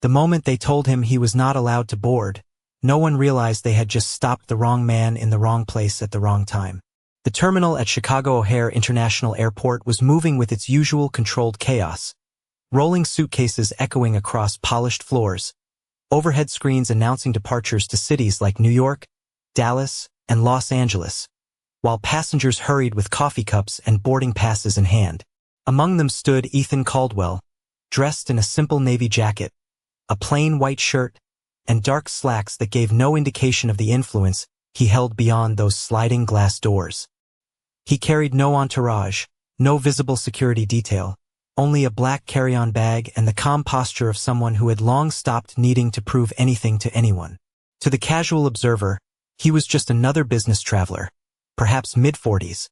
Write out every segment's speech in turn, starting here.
The moment they told him he was not allowed to board, no one realized they had just stopped the wrong man in the wrong place at the wrong time. The terminal at Chicago O'Hare International Airport was moving with its usual controlled chaos, rolling suitcases echoing across polished floors, overhead screens announcing departures to cities like New York, Dallas, and Los Angeles, while passengers hurried with coffee cups and boarding passes in hand. Among them stood Ethan Caldwell, dressed in a simple navy jacket, a plain white shirt, and dark slacks that gave no indication of the influence he held beyond those sliding glass doors. He carried no entourage, no visible security detail, only a black carry-on bag and the calm posture of someone who had long stopped needing to prove anything to anyone. To the casual observer, he was just another business traveler, perhaps mid-40s,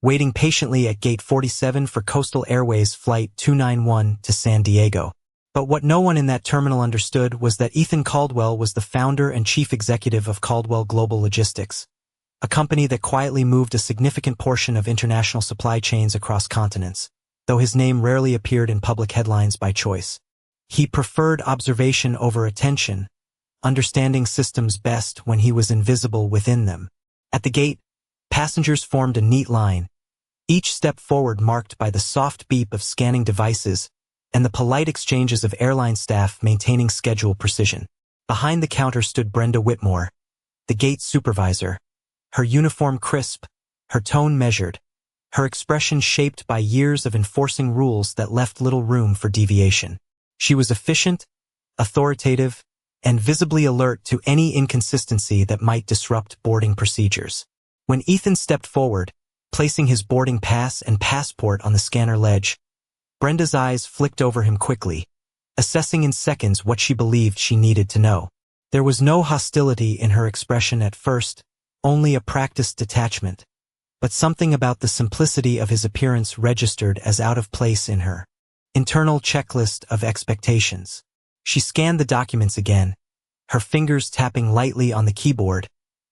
waiting patiently at Gate 47 for Coastal Airways Flight 291 to San Diego. But what no one in that terminal understood was that Ethan Caldwell was the founder and chief executive of Caldwell Global Logistics, a company that quietly moved a significant portion of international supply chains across continents, though his name rarely appeared in public headlines by choice. He preferred observation over attention, understanding systems best when he was invisible within them. At the gate, passengers formed a neat line, each step forward marked by the soft beep of scanning devices and the polite exchanges of airline staff maintaining schedule precision. Behind the counter stood Brenda Whitmore, the gate supervisor, her uniform crisp, her tone measured, her expression shaped by years of enforcing rules that left little room for deviation. She was efficient, authoritative, and visibly alert to any inconsistency that might disrupt boarding procedures. When Ethan stepped forward, placing his boarding pass and passport on the scanner ledge, Brenda's eyes flicked over him quickly, assessing in seconds what she believed she needed to know. There was no hostility in her expression at first, only a practiced detachment, but something about the simplicity of his appearance registered as out of place in her internal checklist of expectations. She scanned the documents again, her fingers tapping lightly on the keyboard,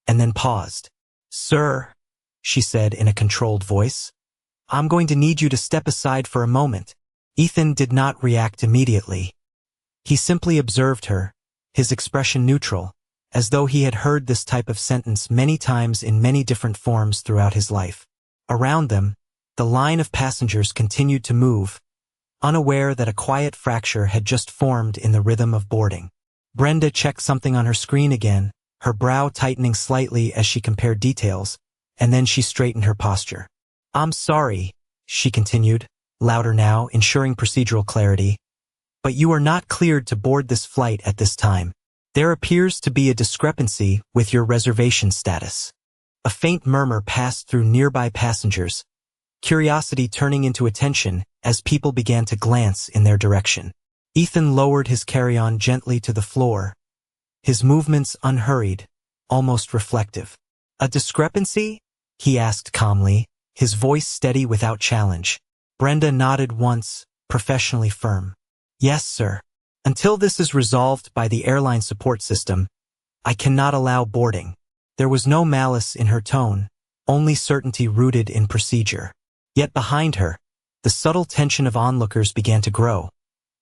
and then paused. "Sir," she said in a controlled voice, "I'm going to need you to step aside for a moment." Ethan did not react immediately. He simply observed her, his expression neutral, as though he had heard this type of sentence many times in many different forms throughout his life. Around them, the line of passengers continued to move, unaware that a quiet fracture had just formed in the rhythm of boarding. Brenda checked something on her screen again, her brow tightening slightly as she compared details, and then she straightened her posture. "I'm sorry," she continued, louder now, ensuring procedural clarity, "but you are not cleared to board this flight at this time. There appears to be a discrepancy with your reservation status." A faint murmur passed through nearby passengers, curiosity turning into attention as people began to glance in their direction. Ethan lowered his carry-on gently to the floor, his movements unhurried, almost reflective. "A discrepancy?" he asked calmly, his voice steady without challenge. Brenda nodded once, professionally firm. "Yes, sir. Until this is resolved by the airline support system, I cannot allow boarding." There was no malice in her tone, only certainty rooted in procedure. Yet behind her, the subtle tension of onlookers began to grow,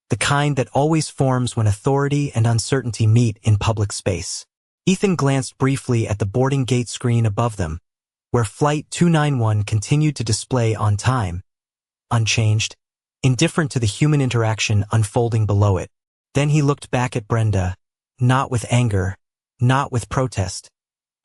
the kind that always forms when authority and uncertainty meet in public space. Ethan glanced briefly at the boarding gate screen above them, where Flight 291 continued to display on time, unchanged, indifferent to the human interaction unfolding below it. Then he looked back at Brenda, not with anger, not with protest,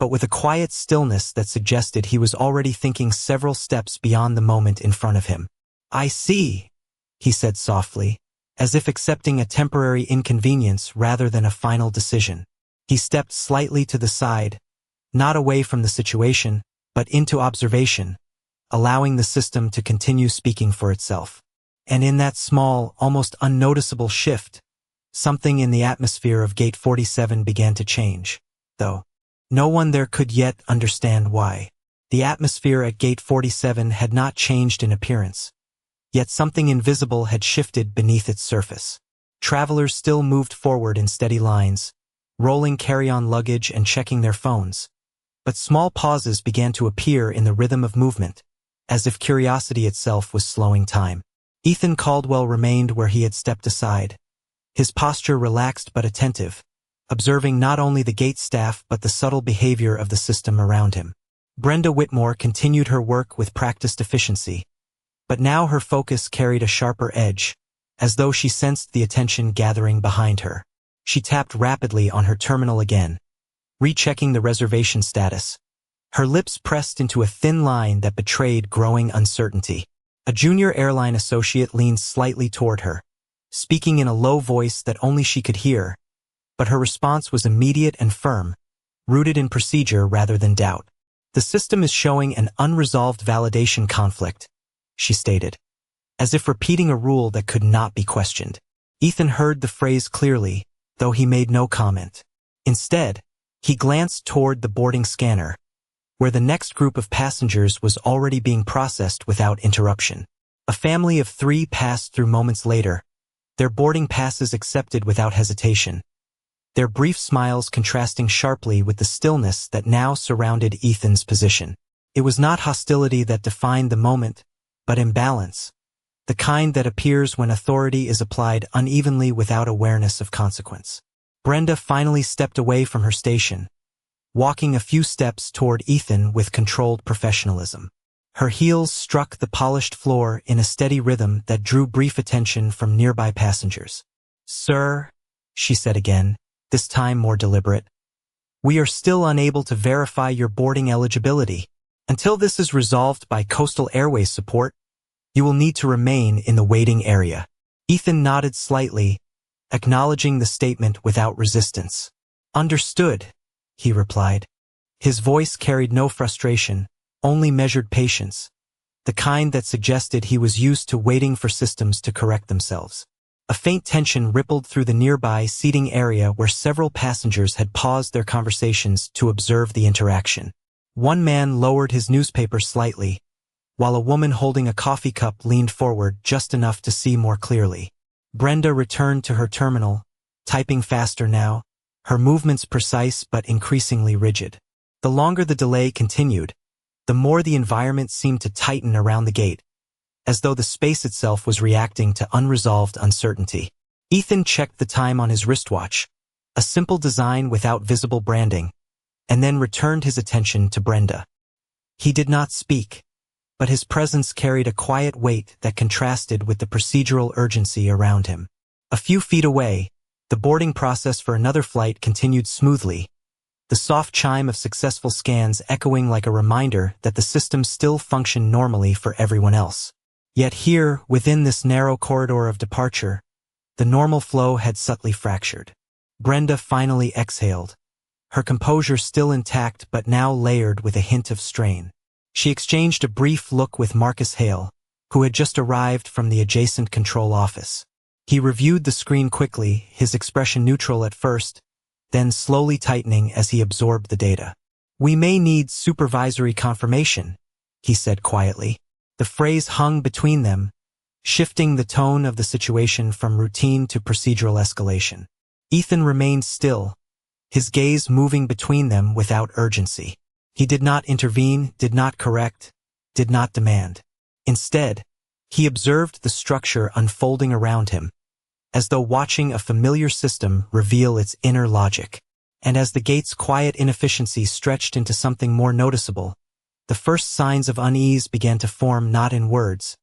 but with a quiet stillness that suggested he was already thinking several steps beyond the moment in front of him. "I see," he said softly, as if accepting a temporary inconvenience rather than a final decision. He stepped slightly to the side, not away from the situation, but into observation, allowing the system to continue speaking for itself. And in that small, almost unnoticeable shift, something in the atmosphere of Gate 47 began to change, though no one there could yet understand why. The atmosphere at Gate 47 had not changed in appearance, yet something invisible had shifted beneath its surface. Travelers still moved forward in steady lines, rolling carry-on luggage and checking their phones, but small pauses began to appear in the rhythm of movement, as if curiosity itself was slowing time. Ethan Caldwell remained where he had stepped aside, his posture relaxed but attentive, observing not only the gate staff but the subtle behavior of the system around him. Brenda Whitmore continued her work with practiced efficiency, but now her focus carried a sharper edge, as though she sensed the attention gathering behind her. She tapped rapidly on her terminal again, rechecking the reservation status. Her lips pressed into a thin line that betrayed growing uncertainty. A junior airline associate leaned slightly toward her, speaking in a low voice that only she could hear, but her response was immediate and firm, rooted in procedure rather than doubt. "The system is showing an unresolved validation conflict," she stated, as if repeating a rule that could not be questioned. Ethan heard the phrase clearly, though he made no comment. Instead, he glanced toward the boarding scanner, where the next group of passengers was already being processed without interruption. A family of 3 passed through moments later, their boarding passes accepted without hesitation, their brief smiles contrasting sharply with the stillness that now surrounded Ethan's position. It was not hostility that defined the moment, but imbalance, the kind that appears when authority is applied unevenly without awareness of consequence. Brenda finally stepped away from her station, walking a few steps toward Ethan with controlled professionalism. Her heels struck the polished floor in a steady rhythm that drew brief attention from nearby passengers. "Sir," she said again, this time more deliberate, "we are still unable to verify your boarding eligibility. Until this is resolved by Coastal Airways support, you will need to remain in the waiting area." Ethan nodded slightly, acknowledging the statement without resistance. "Understood," he replied. His voice carried no frustration, only measured patience, the kind that suggested he was used to waiting for systems to correct themselves. A faint tension rippled through the nearby seating area where several passengers had paused their conversations to observe the interaction. One man lowered his newspaper slightly, while a woman holding a coffee cup leaned forward just enough to see more clearly. Brenda returned to her terminal, typing faster now, her movements precise but increasingly rigid. The longer the delay continued, the more the environment seemed to tighten around the gate, as though the space itself was reacting to unresolved uncertainty. Ethan checked the time on his wristwatch, a simple design without visible branding, and then returned his attention to Brenda. He did not speak, but his presence carried a quiet weight that contrasted with the procedural urgency around him. A few feet away, the boarding process for another flight continued smoothly, the soft chime of successful scans echoing like a reminder that the system still functioned normally for everyone else. Yet here, within this narrow corridor of departure, the normal flow had subtly fractured. Brenda finally exhaled, her composure still intact but now layered with a hint of strain. She exchanged a brief look with Marcus Hale, who had just arrived from the adjacent control office. He reviewed the screen quickly, his expression neutral at first, then slowly tightening as he absorbed the data. "We may need supervisory confirmation," he said quietly. The phrase hung between them, shifting the tone of the situation from routine to procedural escalation. Ethan remained still, his gaze moving between them without urgency. He did not intervene, did not correct, did not demand. Instead, he observed the structure unfolding around him, as though watching a familiar system reveal its inner logic. And as the gate's quiet inefficiency stretched into something more noticeable, the first signs of unease began to form not in words,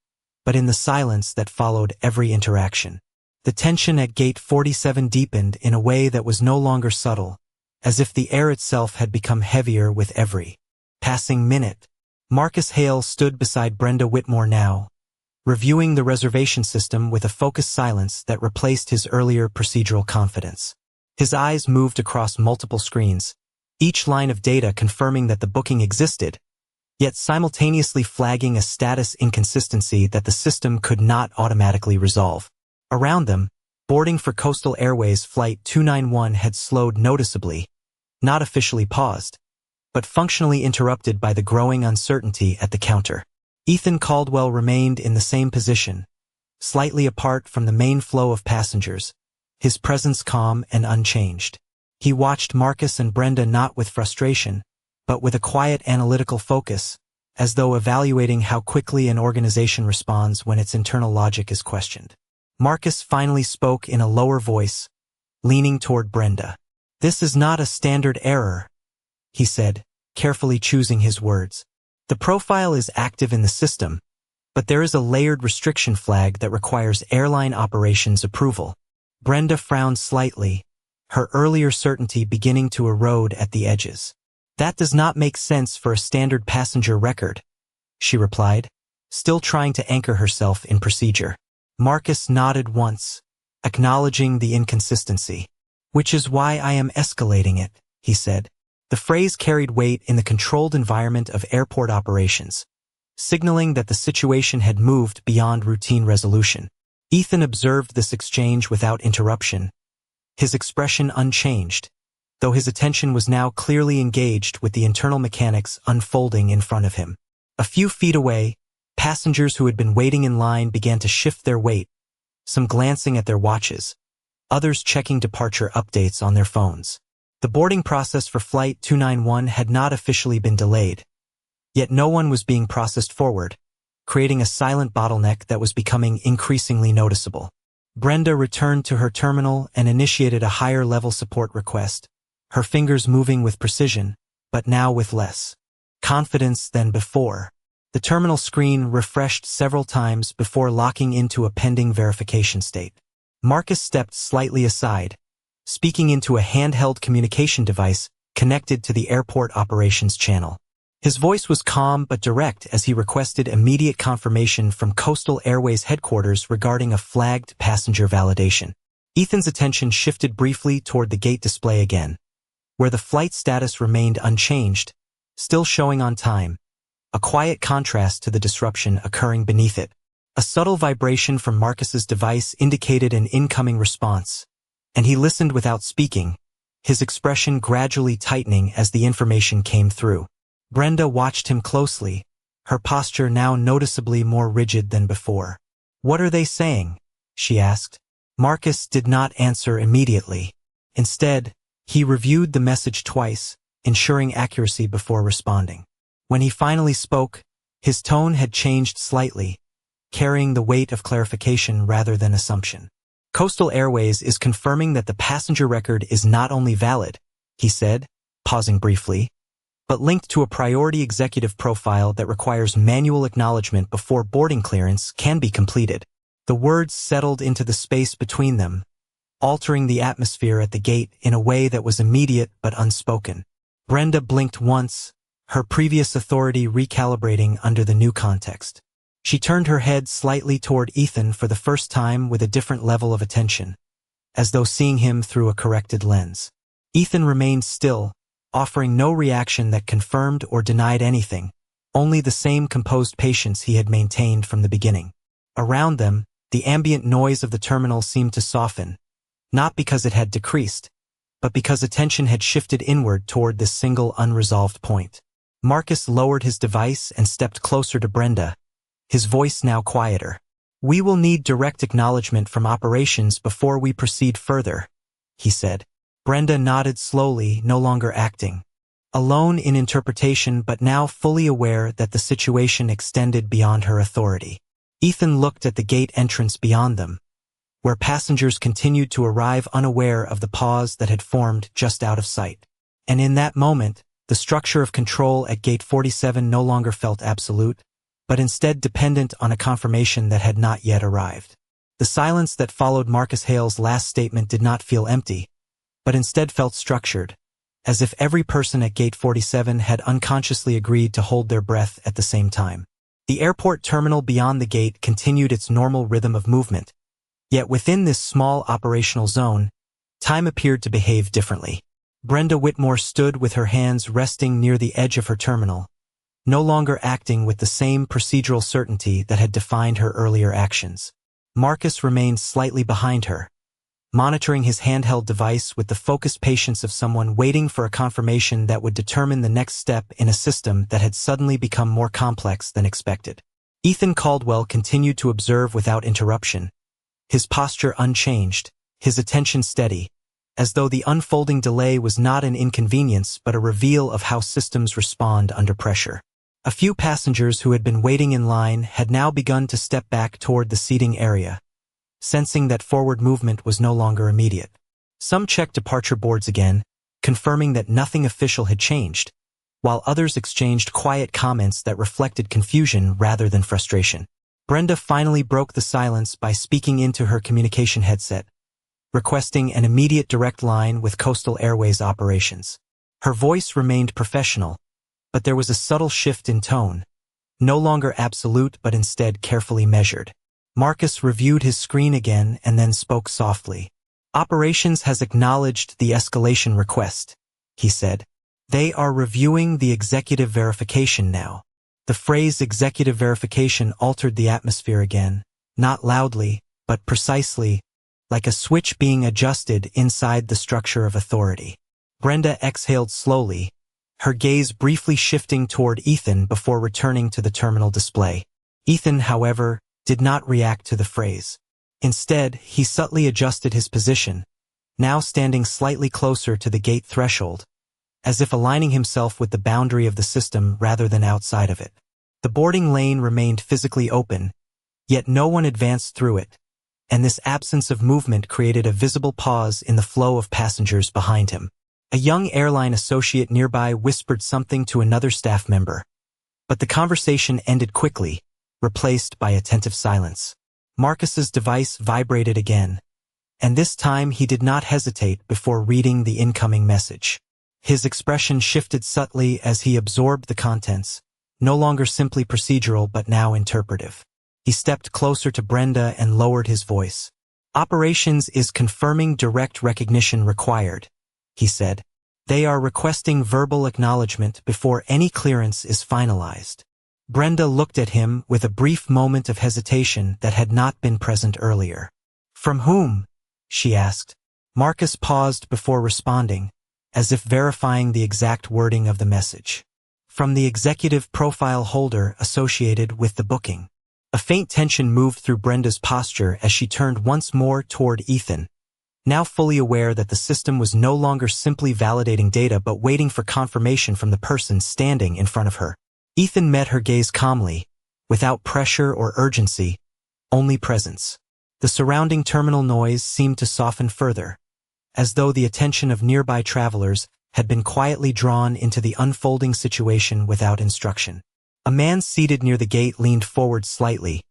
but in the silence that followed every interaction. The tension at Gate 47 deepened in a way that was no longer subtle, as if the air itself had become heavier with every passing minute. Marcus Hale stood beside Brenda Whitmore now, reviewing the reservation system with a focused silence that replaced his earlier procedural confidence. His eyes moved across multiple screens, each line of data confirming that the booking existed, yet simultaneously flagging a status inconsistency that the system could not automatically resolve. Around them, boarding for Coastal Airways Flight 291 had slowed noticeably, not officially paused, but functionally interrupted by the growing uncertainty at the counter. Ethan Caldwell remained in the same position, slightly apart from the main flow of passengers, his presence calm and unchanged. He watched Marcus and Brenda not with frustration, but with a quiet analytical focus, as though evaluating how quickly an organization responds when its internal logic is questioned. Marcus finally spoke in a lower voice, leaning toward Brenda. "This is not a standard error," he said, carefully choosing his words. "The profile is active in the system, but there is a layered restriction flag that requires airline operations approval." Brenda frowned slightly, her earlier certainty beginning to erode at the edges. "That does not make sense for a standard passenger record," she replied, still trying to anchor herself in procedure. Marcus nodded once, acknowledging the inconsistency. "Which is why I am escalating it," he said. The phrase carried weight in the controlled environment of airport operations, signaling that the situation had moved beyond routine resolution. Ethan observed this exchange without interruption, his expression unchanged, though his attention was now clearly engaged with the internal mechanics unfolding in front of him. A few feet away, passengers who had been waiting in line began to shift their weight, some glancing at their watches, others checking departure updates on their phones. The boarding process for Flight 291 had not officially been delayed, yet no one was being processed forward, creating a silent bottleneck that was becoming increasingly noticeable. Brenda returned to her terminal and initiated a higher-level support request, her fingers moving with precision, but now with less confidence than before. The terminal screen refreshed several times before locking into a pending verification state. Marcus stepped slightly aside, speaking into a handheld communication device connected to the airport operations channel. His voice was calm but direct as he requested immediate confirmation from Coastal Airways headquarters regarding a flagged passenger validation. Ethan's attention shifted briefly toward the gate display again, where the flight status remained unchanged, still showing on time, a quiet contrast to the disruption occurring beneath it. A subtle vibration from Marcus's device indicated an incoming response, and he listened without speaking, his expression gradually tightening as the information came through. Brenda watched him closely, her posture now noticeably more rigid than before. "What are they saying?" she asked. Marcus did not answer immediately. Instead, he reviewed the message twice, ensuring accuracy before responding. When he finally spoke, his tone had changed slightly, carrying the weight of clarification rather than assumption. "Coastal Airways is confirming that the passenger record is not only valid," he said, pausing briefly, "but linked to a priority executive profile that requires manual acknowledgement before boarding clearance can be completed." The words settled into the space between them, altering the atmosphere at the gate in a way that was immediate but unspoken. Brenda blinked once, her previous authority recalibrating under the new context. She turned her head slightly toward Ethan for the first time with a different level of attention, as though seeing him through a corrected lens. Ethan remained still, offering no reaction that confirmed or denied anything, only the same composed patience he had maintained from the beginning. Around them, the ambient noise of the terminal seemed to soften, not because it had decreased, but because attention had shifted inward toward this single unresolved point. Marcus lowered his device and stepped closer to Brenda, his voice now quieter. "We will need direct acknowledgement from operations before we proceed further," he said. Brenda nodded slowly, no longer acting, alone in interpretation but now fully aware that the situation extended beyond her authority. Ethan looked at the gate entrance beyond them, where passengers continued to arrive unaware of the pause that had formed just out of sight. And in that moment, the structure of control at Gate 47 no longer felt absolute, but instead dependent on a confirmation that had not yet arrived. The silence that followed Marcus Hale's last statement did not feel empty, but instead felt structured, as if every person at Gate 47 had unconsciously agreed to hold their breath at the same time. The airport terminal beyond the gate continued its normal rhythm of movement, yet within this small operational zone, time appeared to behave differently. Brenda Whitmore stood with her hands resting near the edge of her terminal, no longer acting with the same procedural certainty that had defined her earlier actions. Marcus remained slightly behind her, monitoring his handheld device with the focused patience of someone waiting for a confirmation that would determine the next step in a system that had suddenly become more complex than expected. Ethan Caldwell continued to observe without interruption, his posture unchanged, his attention steady, as though the unfolding delay was not an inconvenience but a reveal of how systems respond under pressure. A few passengers who had been waiting in line had now begun to step back toward the seating area, sensing that forward movement was no longer immediate. Some checked departure boards again, confirming that nothing official had changed, while others exchanged quiet comments that reflected confusion rather than frustration. Brenda finally broke the silence by speaking into her communication headset, requesting an immediate direct line with Coastal Airways operations. Her voice remained professional, but there was a subtle shift in tone, no longer absolute but instead carefully measured. Marcus reviewed his screen again and then spoke softly. "Operations has acknowledged the escalation request," he said. "They are reviewing the executive verification now." The phrase executive verification altered the atmosphere again, not loudly, but precisely, like a switch being adjusted inside the structure of authority. Brenda exhaled slowly, her gaze briefly shifting toward Ethan before returning to the terminal display. Ethan, however, did not react to the phrase. Instead, he subtly adjusted his position, now standing slightly closer to the gate threshold, as if aligning himself with the boundary of the system rather than outside of it. The boarding lane remained physically open, yet no one advanced through it, and this absence of movement created a visible pause in the flow of passengers behind him. A young airline associate nearby whispered something to another staff member, but the conversation ended quickly, replaced by attentive silence. Marcus's device vibrated again, and this time he did not hesitate before reading the incoming message. His expression shifted subtly as he absorbed the contents, no longer simply procedural but now interpretive. He stepped closer to Brenda and lowered his voice. "Operations is confirming direct recognition required," he said. "They are requesting verbal acknowledgement before any clearance is finalized." Brenda looked at him with a brief moment of hesitation that had not been present earlier. "From whom?" she asked. Marcus paused before responding, as if verifying the exact wording of the message. "From the executive profile holder associated with the booking." A faint tension moved through Brenda's posture as she turned once more toward Ethan, now fully aware that the system was no longer simply validating data but waiting for confirmation from the person standing in front of her. Ethan met her gaze calmly, without pressure or urgency, only presence. The surrounding terminal noise seemed to soften further, as though the attention of nearby travelers had been quietly drawn into the unfolding situation without instruction. A man seated near the gate leaned forward slightly,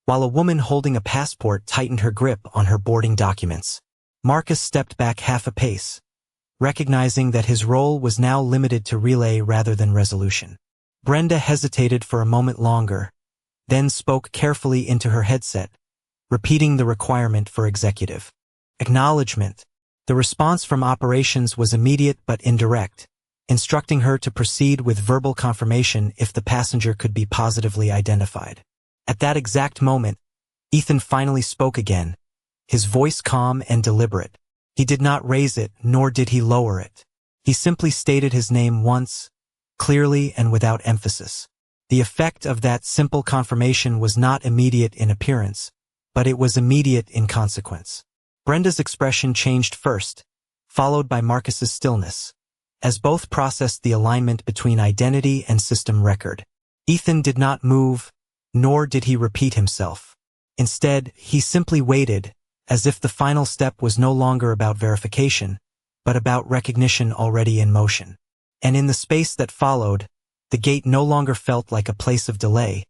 while a woman holding a passport tightened her grip on her boarding documents. Marcus stepped back half a pace, recognizing that his role was now limited to relay rather than resolution. Brenda hesitated for a moment longer, then spoke carefully into her headset, repeating the requirement for executive acknowledgement. The response from operations was immediate but indirect, instructing her to proceed with verbal confirmation if the passenger could be positively identified. At that exact moment, Ethan finally spoke again, his voice calm and deliberate. He did not raise it, nor did he lower it. He simply stated his name once, clearly and without emphasis. The effect of that simple confirmation was not immediate in appearance, but it was immediate in consequence. Brenda's expression changed first, followed by Marcus's stillness, as both processed the alignment between identity and system record. Ethan did not move, nor did he repeat himself. Instead, he simply waited, as if the final step was no longer about verification, but about recognition already in motion. And in the space that followed, the gate no longer felt like a place of delay,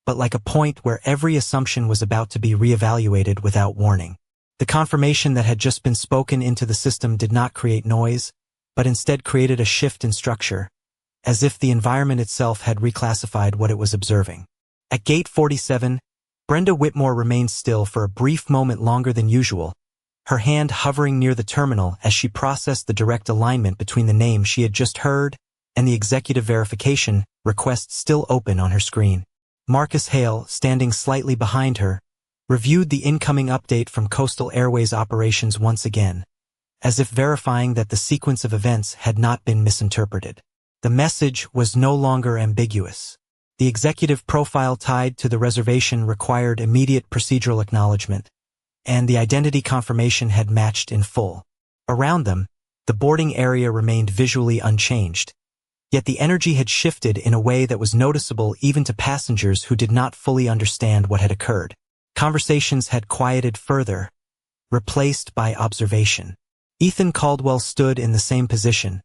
but like a point where every assumption was about to be reevaluated without warning. The confirmation that had just been spoken into the system did not create noise, but instead created a shift in structure, as if the environment itself had reclassified what it was observing. At gate 47, Brenda Whitmore remained still for a brief moment longer than usual, her hand hovering near the terminal as she processed the direct alignment between the name she had just heard and the executive verification request still open on her screen. Marcus Hale, standing slightly behind her, reviewed the incoming update from Coastal Airways operations once again, as if verifying that the sequence of events had not been misinterpreted. The message was no longer ambiguous. The executive profile tied to the reservation required immediate procedural acknowledgement, and the identity confirmation had matched in full. Around them, the boarding area remained visually unchanged, yet the energy had shifted in a way that was noticeable even to passengers who did not fully understand what had occurred. Conversations had quieted further, replaced by observation. Ethan Caldwell stood in the same position,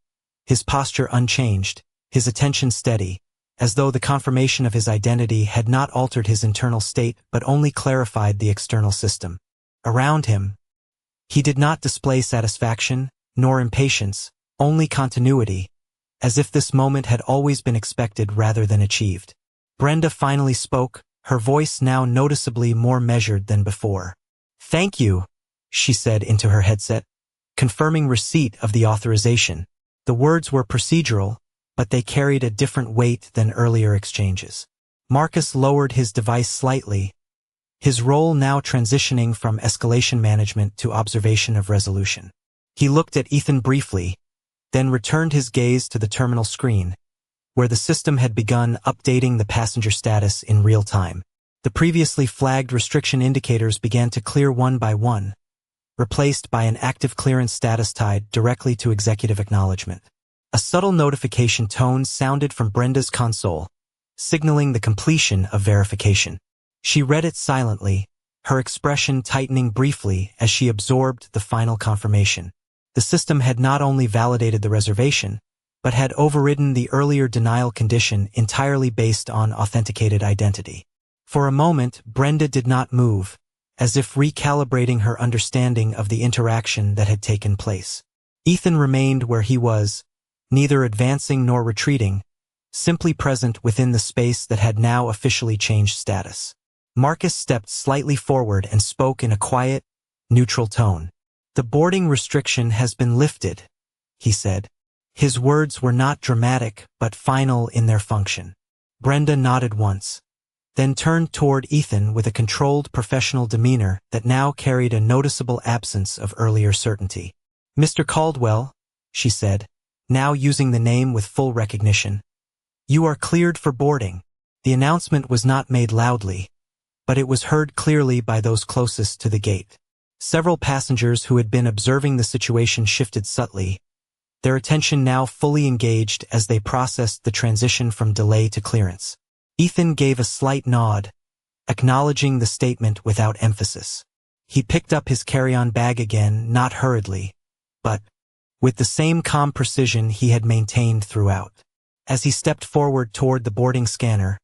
his posture unchanged, his attention steady, as though the confirmation of his identity had not altered his internal state but only clarified the external system. Around him, he did not display satisfaction, nor impatience, only continuity, as if this moment had always been expected rather than achieved. Brenda finally spoke, her voice now noticeably more measured than before. "Thank you," she said into her headset, confirming receipt of the authorization. The words were procedural, but they carried a different weight than earlier exchanges. Marcus lowered his device slightly, his role now transitioning from escalation management to observation of resolution. He looked at Ethan briefly, then returned his gaze to the terminal screen, where the system had begun updating the passenger status in real time. The previously flagged restriction indicators began to clear one by one, replaced by an active clearance status tied directly to executive acknowledgement. A subtle notification tone sounded from Brenda's console, signaling the completion of verification. She read it silently, her expression tightening briefly as she absorbed the final confirmation. The system had not only validated the reservation, but had overridden the earlier denial condition entirely based on authenticated identity. For a moment, Brenda did not move, as if recalibrating her understanding of the interaction that had taken place. Ethan remained where he was, neither advancing nor retreating, simply present within the space that had now officially changed status. Marcus stepped slightly forward and spoke in a quiet, neutral tone. "The boarding restriction has been lifted," he said. His words were not dramatic but final in their function. Brenda nodded once, then turned toward Ethan with a controlled professional demeanor that now carried a noticeable absence of earlier certainty. "Mr. Caldwell," she said, now using the name with full recognition, "you are cleared for boarding." The announcement was not made loudly, but it was heard clearly by those closest to the gate. Several passengers who had been observing the situation shifted subtly, their attention now fully engaged as they processed the transition from delay to clearance. Ethan gave a slight nod, acknowledging the statement without emphasis. He picked up his carry-on bag again, not hurriedly, but with the same calm precision he had maintained throughout. As he stepped forward toward the boarding scanner,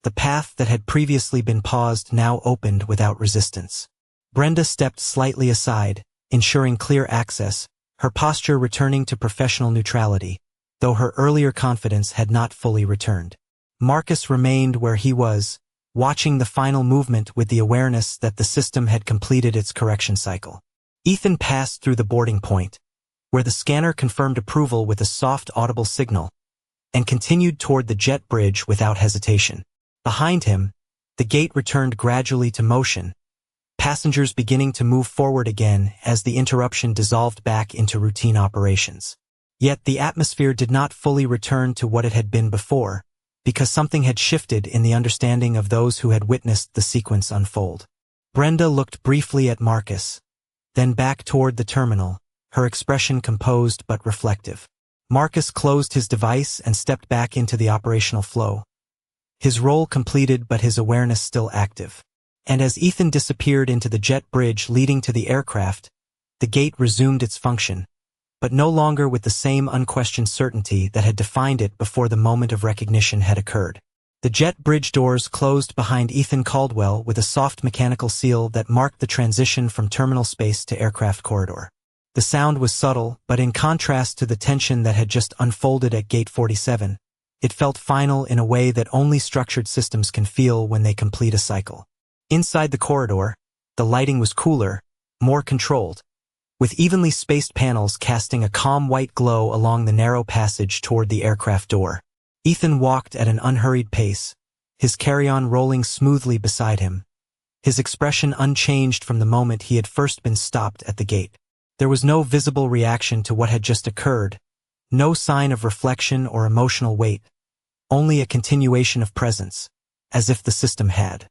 the path that had previously been paused now opened without resistance. Brenda stepped slightly aside, ensuring clear access, her posture returning to professional neutrality, though her earlier confidence had not fully returned. Marcus remained where he was, watching the final movement with the awareness that the system had completed its correction cycle. Ethan passed through the boarding point, where the scanner confirmed approval with a soft audible signal, and continued toward the jet bridge without hesitation. Behind him, the gate returned gradually to motion, passengers beginning to move forward again as the interruption dissolved back into routine operations. Yet the atmosphere did not fully return to what it had been before, because something had shifted in the understanding of those who had witnessed the sequence unfold. Brenda looked briefly at Marcus, then back toward the terminal, her expression composed but reflective. Marcus closed his device and stepped back into the operational flow, his role completed but his awareness still active. And as Ethan disappeared into the jet bridge leading to the aircraft, the gate resumed its function, but no longer with the same unquestioned certainty that had defined it before the moment of recognition had occurred. The jet bridge doors closed behind Ethan Caldwell with a soft mechanical seal that marked the transition from terminal space to aircraft corridor. The sound was subtle, but in contrast to the tension that had just unfolded at Gate 47, it felt final in a way that only structured systems can feel when they complete a cycle. Inside the corridor, the lighting was cooler, more controlled, with evenly spaced panels casting a calm white glow along the narrow passage toward the aircraft door. Ethan walked at an unhurried pace, his carry-on rolling smoothly beside him, his expression unchanged from the moment he had first been stopped at the gate. There was no visible reaction to what had just occurred, no sign of reflection or emotional weight, only a continuation of presence, as if the system had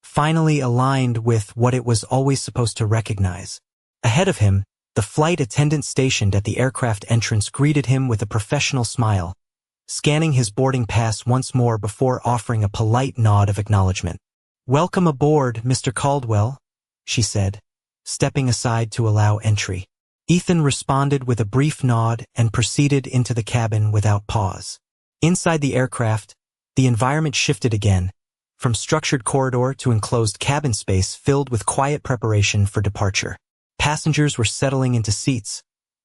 finally aligned with what it was always supposed to recognize. Ahead of him, the flight attendant stationed at the aircraft entrance greeted him with a professional smile, scanning his boarding pass once more before offering a polite nod of acknowledgement. "Welcome aboard, Mr. Caldwell," she said, stepping aside to allow entry. Ethan responded with a brief nod and proceeded into the cabin without pause. Inside the aircraft, the environment shifted again, from structured corridor to enclosed cabin space filled with quiet preparation for departure. Passengers were settling into seats,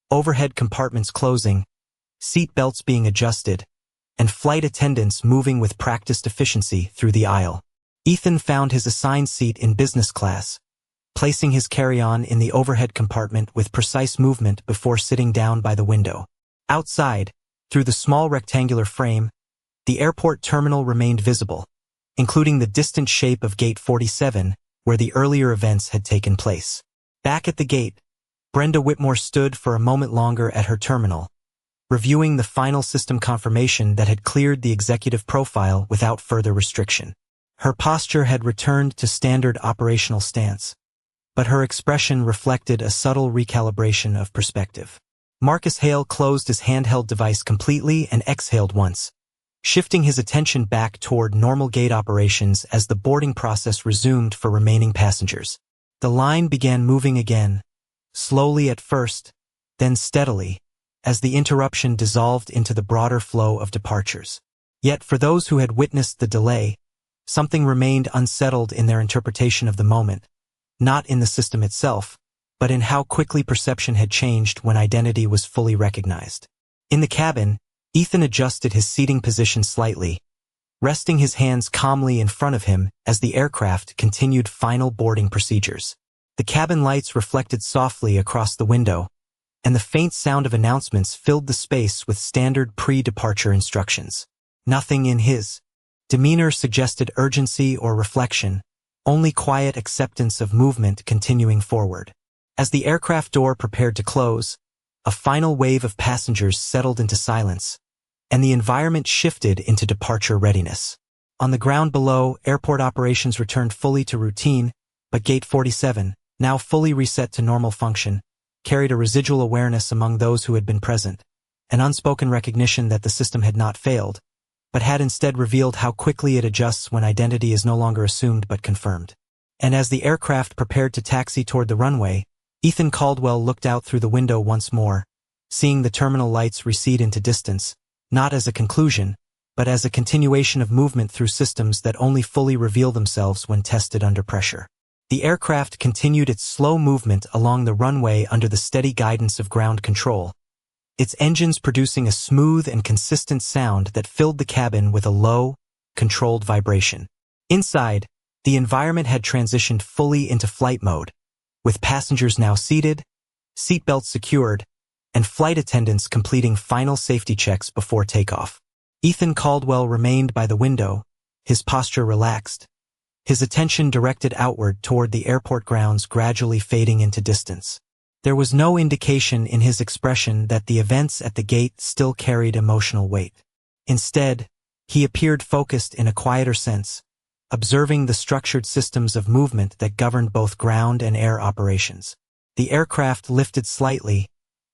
overhead compartments closing, seat belts being adjusted, and flight attendants moving with practiced efficiency through the aisle. Ethan found his assigned seat in business class, placing his carry-on in the overhead compartment with precise movement before sitting down by the window. Outside, through the small rectangular frame, the airport terminal remained visible, including the distant shape of Gate 47, where the earlier events had taken place. Back at the gate, Brenda Whitmore stood for a moment longer at her terminal, reviewing the final system confirmation that had cleared the executive profile without further restriction. Her posture had returned to standard operational stance, but her expression reflected a subtle recalibration of perspective. Marcus Hale closed his handheld device completely and exhaled once, shifting his attention back toward normal gate operations as the boarding process resumed for remaining passengers. The line began moving again, slowly at first, then steadily, as the interruption dissolved into the broader flow of departures. Yet for those who had witnessed the delay, something remained unsettled in their interpretation of the moment, not in the system itself, but in how quickly perception had changed when identity was fully recognized. In the cabin, Ethan adjusted his seating position slightly, resting his hands calmly in front of him as the aircraft continued final boarding procedures. The cabin lights reflected softly across the window, and the faint sound of announcements filled the space with standard pre-departure instructions. Nothing in his demeanor suggested urgency or reflection, only quiet acceptance of movement continuing forward. As the aircraft door prepared to close, a final wave of passengers settled into silence, and the environment shifted into departure readiness. On the ground below, airport operations returned fully to routine, but Gate 47, now fully reset to normal function, carried a residual awareness among those who had been present, an unspoken recognition that the system had not failed, but had instead revealed how quickly it adjusts when identity is no longer assumed but confirmed. And as the aircraft prepared to taxi toward the runway, Ethan Caldwell looked out through the window once more, seeing the terminal lights recede into distance, not as a conclusion, but as a continuation of movement through systems that only fully reveal themselves when tested under pressure. The aircraft continued its slow movement along the runway under the steady guidance of ground control, its engines producing a smooth and consistent sound that filled the cabin with a low, controlled vibration. Inside, the environment had transitioned fully into flight mode, with passengers now seated, seatbelts secured, and flight attendants completing final safety checks before takeoff. Ethan Caldwell remained by the window, his posture relaxed, his attention directed outward toward the airport grounds gradually fading into distance. There was no indication in his expression that the events at the gate still carried emotional weight. Instead, he appeared focused in a quieter sense, observing the structured systems of movement that governed both ground and air operations. The aircraft lifted slightly,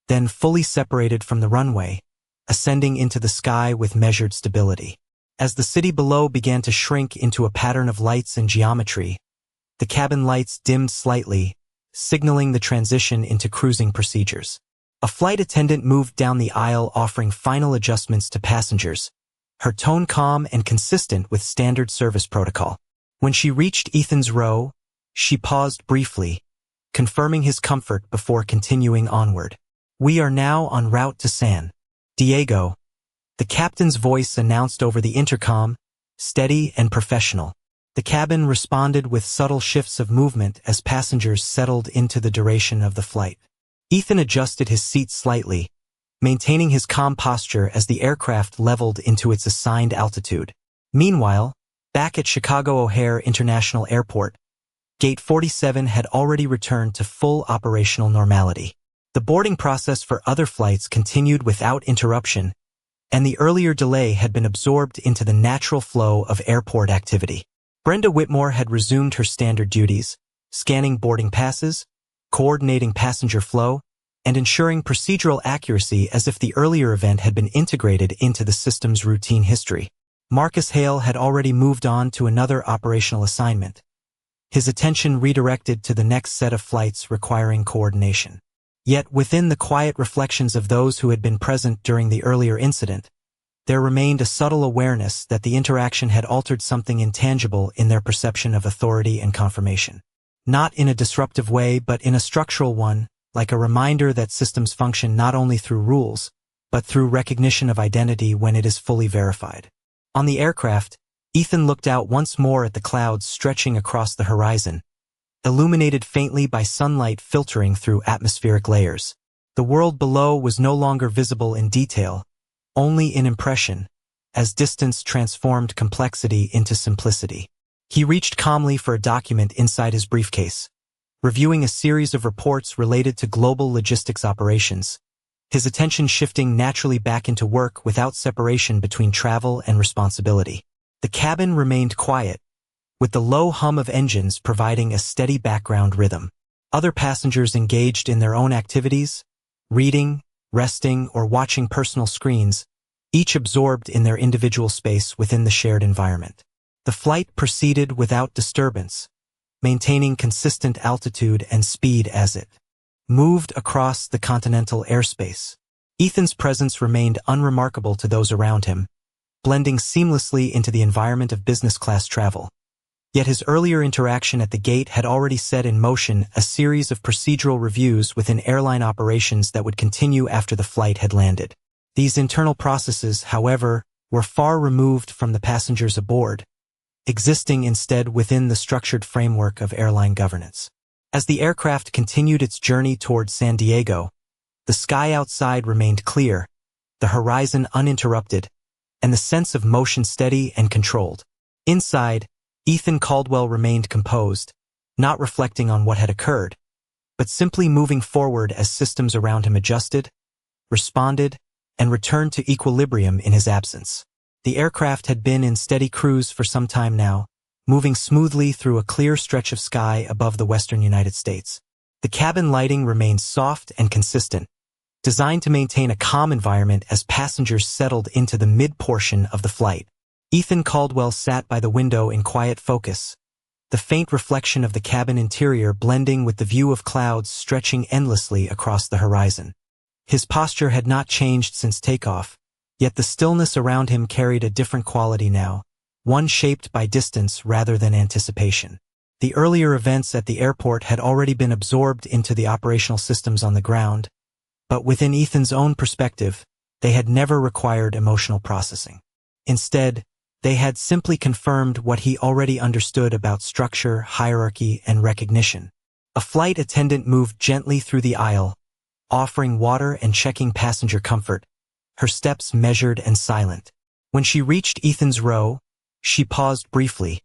then fully separated from the runway, ascending into the sky with measured stability. As the city below began to shrink into a pattern of lights and geometry, the cabin lights dimmed slightly, signaling the transition into cruising procedures. A flight attendant moved down the aisle offering final adjustments to passengers, her tone calm and consistent with standard service protocol. When she reached Ethan's row, she paused briefly, confirming his comfort before continuing onward. "We are now en route to San Diego," the captain's voice announced over the intercom, steady and professional. The cabin responded with subtle shifts of movement as passengers settled into the duration of the flight. Ethan adjusted his seat slightly, maintaining his calm posture as the aircraft leveled into its assigned altitude. Meanwhile, back at Chicago O'Hare International Airport, Gate 47 had already returned to full operational normality. The boarding process for other flights continued without interruption, and the earlier delay had been absorbed into the natural flow of airport activity. Brenda Whitmore had resumed her standard duties, scanning boarding passes, coordinating passenger flow, and ensuring procedural accuracy as if the earlier event had been integrated into the system's routine history. Marcus Hale had already moved on to another operational assignment, his attention redirected to the next set of flights requiring coordination. Yet within the quiet reflections of those who had been present during the earlier incident, there remained a subtle awareness that the interaction had altered something intangible in their perception of authority and confirmation. Not in a disruptive way, but in a structural one, like a reminder that systems function not only through rules, but through recognition of identity when it is fully verified. On the aircraft, Ethan looked out once more at the clouds stretching across the horizon, illuminated faintly by sunlight filtering through atmospheric layers. The world below was no longer visible in detail, only in impression, as distance transformed complexity into simplicity. He reached calmly for a document inside his briefcase, reviewing a series of reports related to global logistics operations, his attention shifting naturally back into work without separation between travel and responsibility. The cabin remained quiet, with the low hum of engines providing a steady background rhythm. Other passengers engaged in their own activities, reading, resting, or watching personal screens, each absorbed in their individual space within the shared environment. The flight proceeded without disturbance, maintaining consistent altitude and speed as it moved across the continental airspace. Ethan's presence remained unremarkable to those around him, blending seamlessly into the environment of business-class travel. Yet his earlier interaction at the gate had already set in motion a series of procedural reviews within airline operations that would continue after the flight had landed. These internal processes, however, were far removed from the passengers aboard, existing instead within the structured framework of airline governance. As the aircraft continued its journey toward San Diego, the sky outside remained clear, the horizon uninterrupted, and the sense of motion steady and controlled. Inside, Ethan Caldwell remained composed, not reflecting on what had occurred, but simply moving forward as systems around him adjusted, responded, and returned to equilibrium in his absence. The aircraft had been in steady cruise for some time now, moving smoothly through a clear stretch of sky above the western United States. The cabin lighting remained soft and consistent, designed to maintain a calm environment as passengers settled into the mid-portion of the flight. Ethan Caldwell sat by the window in quiet focus, the faint reflection of the cabin interior blending with the view of clouds stretching endlessly across the horizon. His posture had not changed since takeoff, yet the stillness around him carried a different quality now, one shaped by distance rather than anticipation. The earlier events at the airport had already been absorbed into the operational systems on the ground, but within Ethan's own perspective, they had never required emotional processing. Instead, they had simply confirmed what he already understood about structure, hierarchy, and recognition. A flight attendant moved gently through the aisle, offering water and checking passenger comfort, her steps measured and silent. When she reached Ethan's row, she paused briefly,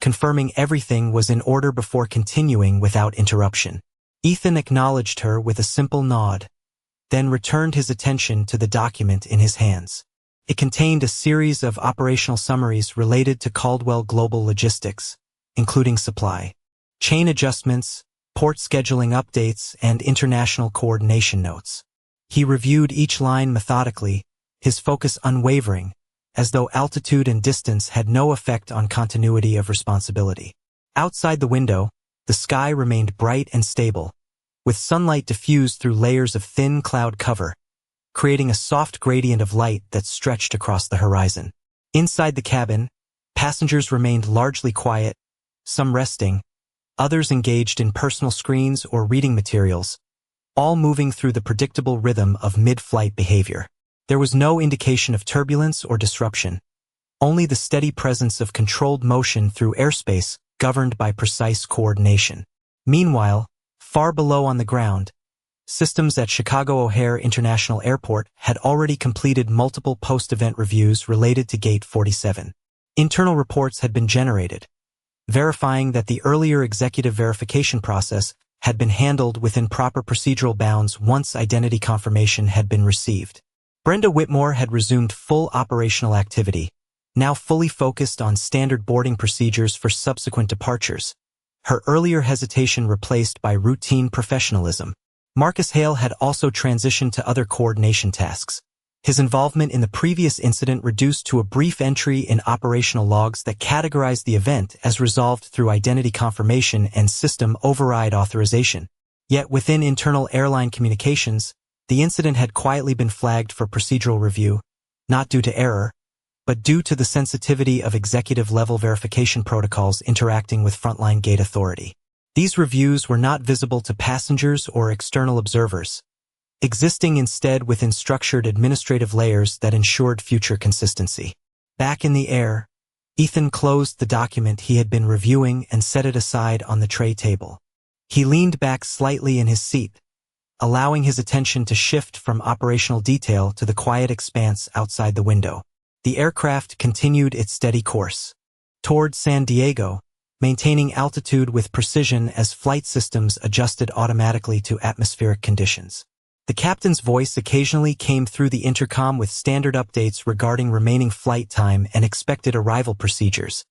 confirming everything was in order before continuing without interruption. Ethan acknowledged her with a simple nod, then returned his attention to the document in his hands. It contained a series of operational summaries related to Caldwell Global Logistics, including supply chain adjustments, port scheduling updates, and international coordination notes. He reviewed each line methodically, his focus unwavering, as though altitude and distance had no effect on continuity of responsibility. Outside the window, the sky remained bright and stable, with sunlight diffused through layers of thin cloud cover, creating a soft gradient of light that stretched across the horizon. Inside the cabin, passengers remained largely quiet, some resting, others engaged in personal screens or reading materials, all moving through the predictable rhythm of mid-flight behavior. There was no indication of turbulence or disruption, only the steady presence of controlled motion through airspace governed by precise coordination. Meanwhile, far below on the ground, systems at Chicago O'Hare International Airport had already completed multiple post-event reviews related to Gate 47. Internal reports had been generated, verifying that the earlier executive verification process had been handled within proper procedural bounds once identity confirmation had been received. Brenda Whitmore had resumed full operational activity, now fully focused on standard boarding procedures for subsequent departures, her earlier hesitation replaced by routine professionalism. Marcus Hale had also transitioned to other coordination tasks, His involvement in the previous incident reduced to a brief entry in operational logs that categorized the event as resolved through identity confirmation and system override authorization. Yet within internal airline communications, the incident had quietly been flagged for procedural review, not due to error, but due to the sensitivity of executive-level verification protocols interacting with frontline gate authority. These reviews were not visible to passengers or external observers, existing instead within structured administrative layers that ensured future consistency. Back in the air, Ethan closed the document he had been reviewing and set it aside on the tray table. He leaned back slightly in his seat, allowing his attention to shift from operational detail to the quiet expanse outside the window. The aircraft continued its steady course toward San Diego, maintaining altitude with precision as flight systems adjusted automatically to atmospheric conditions. The captain's voice occasionally came through the intercom with standard updates regarding remaining flight time and expected arrival procedures,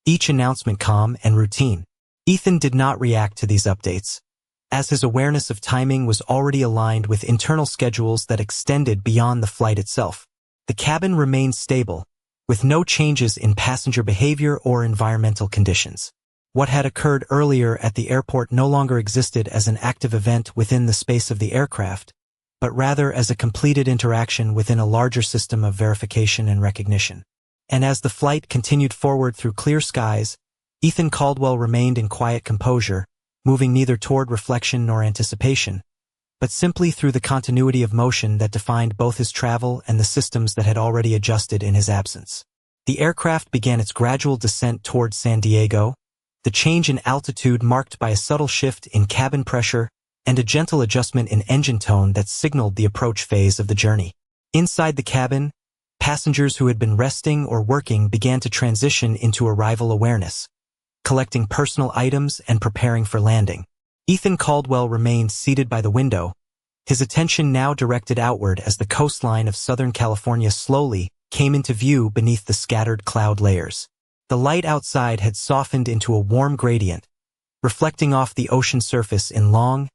each announcement calm and routine. Ethan did not react to these updates, as his awareness of timing was already aligned with internal schedules that extended beyond the flight itself. The cabin remained stable, with no changes in passenger behavior or environmental conditions. What had occurred earlier at the airport no longer existed as an active event within the space of the aircraft, but rather as a completed interaction within a larger system of verification and recognition. And as the flight continued forward through clear skies, Ethan Caldwell remained in quiet composure, moving neither toward reflection nor anticipation, but simply through the continuity of motion that defined both his travel and the systems that had already adjusted in his absence. The aircraft began its gradual descent toward San Diego, the change in altitude marked by a subtle shift in cabin pressure and a gentle adjustment in engine tone that signaled the approach phase of the journey. Inside the cabin, passengers who had been resting or working began to transition into arrival awareness, collecting personal items and preparing for landing. Ethan Caldwell remained seated by the window, his attention now directed outward as the coastline of Southern California slowly came into view beneath the scattered cloud layers. The light outside had softened into a warm gradient, reflecting off the ocean surface in long,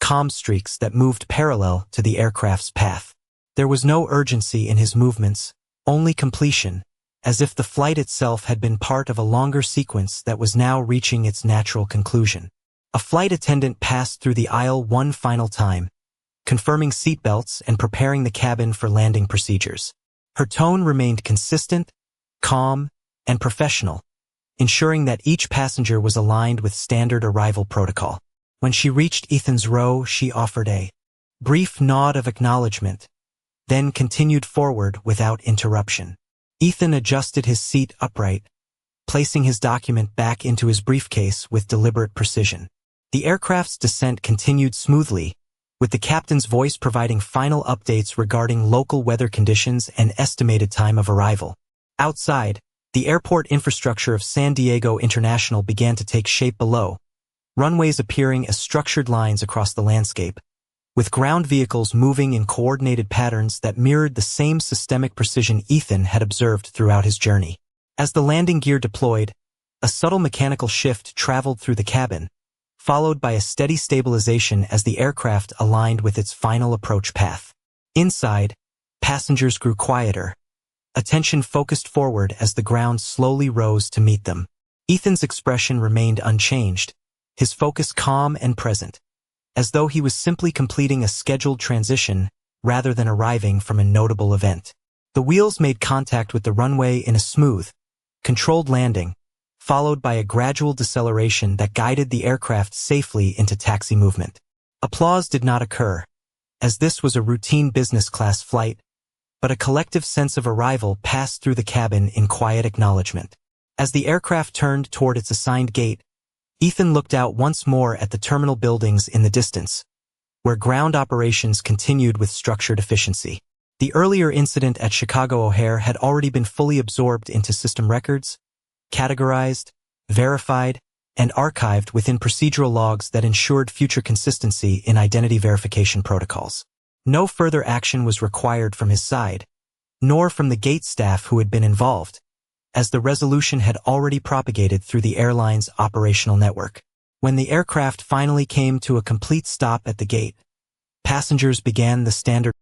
calm streaks that moved parallel to the aircraft's path. There was no urgency in his movements, only completion, as if the flight itself had been part of a longer sequence that was now reaching its natural conclusion. A flight attendant passed through the aisle one final time, confirming seatbelts and preparing the cabin for landing procedures. Her tone remained consistent, calm, and professional, ensuring that each passenger was aligned with standard arrival protocol. When she reached Ethan's row, she offered a brief nod of acknowledgement, then continued forward without interruption. Ethan adjusted his seat upright, placing his document back into his briefcase with deliberate precision. The aircraft's descent continued smoothly, with the captain's voice providing final updates regarding local weather conditions and estimated time of arrival. Outside, the airport infrastructure of San Diego International began to take shape below, runways appearing as structured lines across the landscape, with ground vehicles moving in coordinated patterns that mirrored the same systemic precision Ethan had observed throughout his journey. As the landing gear deployed, a subtle mechanical shift traveled through the cabin, followed by a steady stabilization as the aircraft aligned with its final approach path. Inside, passengers grew quieter, attention focused forward as the ground slowly rose to meet them. Ethan's expression remained unchanged, his focus calm and present, as though he was simply completing a scheduled transition rather than arriving from a notable event. The wheels made contact with the runway in a smooth, controlled landing, followed by a gradual deceleration that guided the aircraft safely into taxi movement. Applause did not occur, as this was a routine business-class flight, but a collective sense of arrival passed through the cabin in quiet acknowledgement. As the aircraft turned toward its assigned gate, Ethan looked out once more at the terminal buildings in the distance, where ground operations continued with structured efficiency. The earlier incident at Chicago O'Hare had already been fully absorbed into system records, categorized, verified, and archived within procedural logs that ensured future consistency in identity verification protocols. No further action was required from his side, nor from the gate staff who had been involved, as the resolution had already propagated through the airline's operational network. When the aircraft finally came to a complete stop at the gate, passengers began the standard